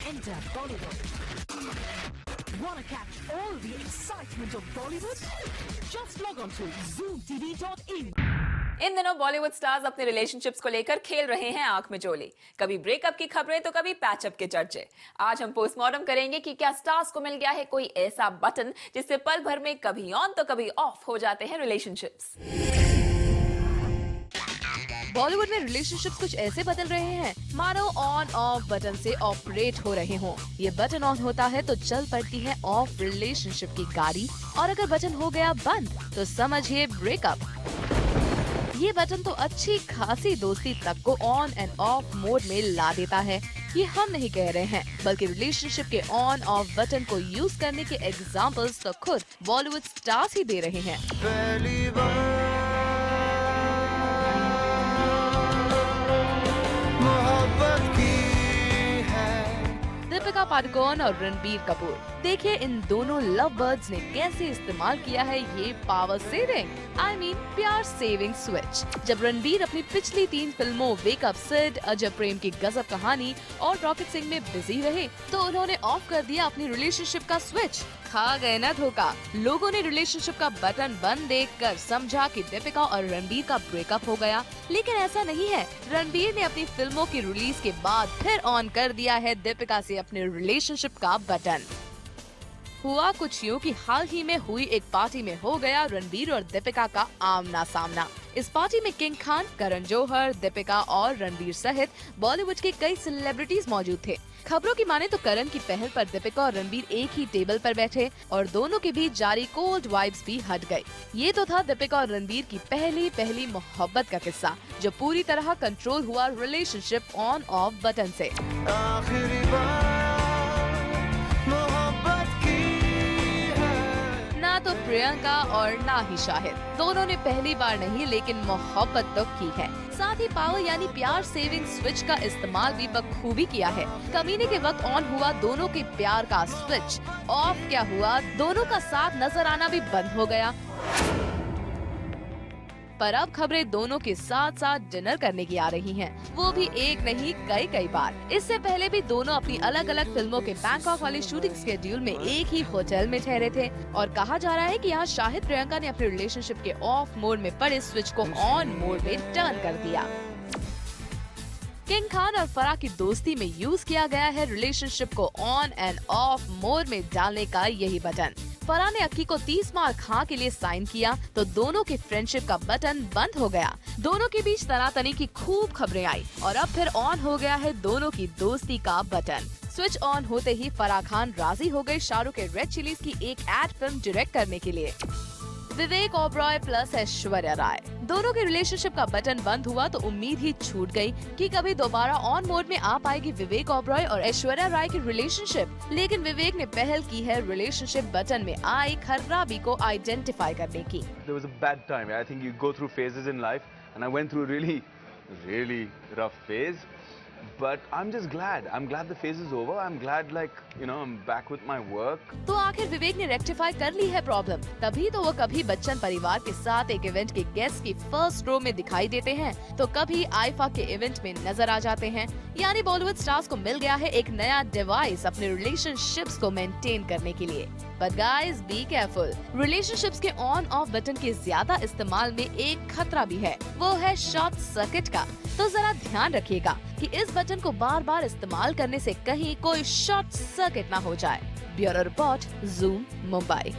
Enter Bollywood. Wanna catch all the excitement of Bollywood? Just log on to zoomtv.in. इन दिनों Bollywood stars अपने relationships को लेकर खेल रहे हैं आंख में जोली। कभी ब्रेकअप की खबरें तो कभी पैचअप के चर्चे। आज हम पोस्टमार्टम करेंगे कि क्या स्टार्स को मिल गया है कोई ऐसा बटन जिससे पल भर में कभी ऑन तो कभी ऑफ हो जाते हैं रिलेशनशिप्स। बॉलीवुड में रिलेशनशिप्स कुछ ऐसे बदल रहे हैं मानो ऑन ऑफ बटन से ऑपरेट हो रहे हों। ये बटन ऑन होता है तो चल पड़ती है ऑफ रिलेशनशिप की गाड़ी, और अगर बटन हो गया बंद तो समझिए ब्रेकअप। ये बटन तो अच्छी खासी दोस्ती तक को ऑन एंड ऑफ मोड में ला देता है। ये हम नहीं कह रहे हैं, बल्कि रिलेशनशिप के ऑन ऑफ बटन को यूज करने के एग्जाम्पल्स तो खुद बॉलीवुड स्टार्स ही दे रहे हैं। पहली बार मोहब्बत की है। दीपिका पादुकोण और रणबीर कपूर, देखिए इन दोनों लव बर्ड्स ने कैसे इस्तेमाल किया है ये पावर सेविंग प्यार सेविंग स्विच। जब रणबीर अपनी पिछली 3 फिल्मों वेकअप, सिड, अजब प्रेम की गजब कहानी और रॉकेट सिंह में बिजी रहे तो उन्होंने ऑफ कर दिया अपनी रिलेशनशिप का स्विच। खा गए ना धोखा। लोगों ने रिलेशनशिप का बटन बंद देखकर समझा कि दीपिका और रणबीर का ब्रेकअप हो गया, लेकिन ऐसा नहीं है। रणबीर ने अपनी फिल्मों की रिलीज के बाद फिर ऑन कर दिया है दीपिका से अपने रिलेशनशिप का बटन। हुआ कुछ यूँ कि हाल ही में हुई एक पार्टी में हो गया रणबीर और दीपिका का आमना सामना। इस पार्टी में किंग खान, करण जौहर, दीपिका और रणबीर सहित बॉलीवुड के कई सेलिब्रिटीज मौजूद थे। खबरों की माने तो करण की पहल पर दीपिका और रणबीर एक ही टेबल पर बैठे और दोनों के बीच जारी कोल्ड वाइब्स भी हट गई। ये तो था दीपिका और रणबीर की पहली मोहब्बत का किस्सा, जो पूरी तरह कंट्रोल हुआ रिलेशनशिप ऑन ऑफ बटन से। आखिरी बार मोहब्बत की है। ना तो प्रियंका और ना ही शाहिद, दोनों ने पहली बार नहीं लेकिन मोहब्बत तो की है। साथ ही पावर यानी प्यार सेविंग स्विच का इस्तेमाल भी बखूबी किया है। कमीने के वक्त ऑन हुआ दोनों के प्यार का स्विच, ऑफ क्या हुआ दोनों का साथ नजर आना भी बंद हो गया। पर अब खबरें दोनों के साथ साथ डिनर करने की आ रही हैं, वो भी एक नहीं कई बार। इससे पहले भी दोनों अपनी अलग अलग फिल्मों के बैंकॉक वाले शूटिंग स्केड्यूल में एक ही होटल में ठहरे थे, और कहा जा रहा है कि यहाँ शाहिद प्रियंका ने अपने रिलेशनशिप के ऑफ मोड में पड़े स्विच को ऑन मोड में टर्न कर दिया। किंग खान और फराह की दोस्ती में यूज किया गया है रिलेशनशिप को ऑन एंड ऑफ मोड में डालने का यही बटन। फराह ने अक्की को 30 मार खां के लिए साइन किया तो दोनों की फ्रेंडशिप का बटन बंद हो गया। दोनों के बीच तनातनी की खूब खबरें आई और अब फिर ऑन हो गया है दोनों की दोस्ती का बटन। स्विच ऑन होते ही फराह खान राजी हो गई शाहरुख के रेड चिलीज की एक एड फिल्म डायरेक्ट करने के लिए। विवेक ओबरॉय प्लस ऐश्वर्या राय, दोनों के रिलेशनशिप का बटन बंद हुआ तो उम्मीद ही छूट गई कि कभी दोबारा ऑन मोड में आ पाएगी विवेक ओबरॉय और ऐश्वर्या राय की रिलेशनशिप। लेकिन विवेक ने पहल की है रिलेशनशिप बटन में आई खराबी को आइडेंटिफाई करने की। There was a bad time. I think you go through phases in life, and I went through a really rough phase. But I'm just glad. I'm glad the phase is over. I'm glad, I'm back with my work. तो आखिर विवेक ने rectify कर ली है problem, तभी तो वो कभी बच्चन परिवार के साथ एक इवेंट के गेस्ट की फर्स्ट रो में दिखाई देते हैं तो कभी आईफा के इवेंट में नजर आ जाते हैं। यानी बॉलीवुड स्टार्स को मिल गया है एक नया डिवाइस अपने रिलेशनशिप्स को मेंटेन करने के लिए। But guys be careful, relationships के ऑन ऑफ बटन के ज्यादा इस्तेमाल में एक खतरा भी है, वो है शॉर्ट सर्किट का। तो जरा ध्यान रखिएगा कि इस बटन को बार बार इस्तेमाल करने से कहीं कोई शॉर्ट सर्किट ना हो जाए। Bureau report, zoom, Mumbai.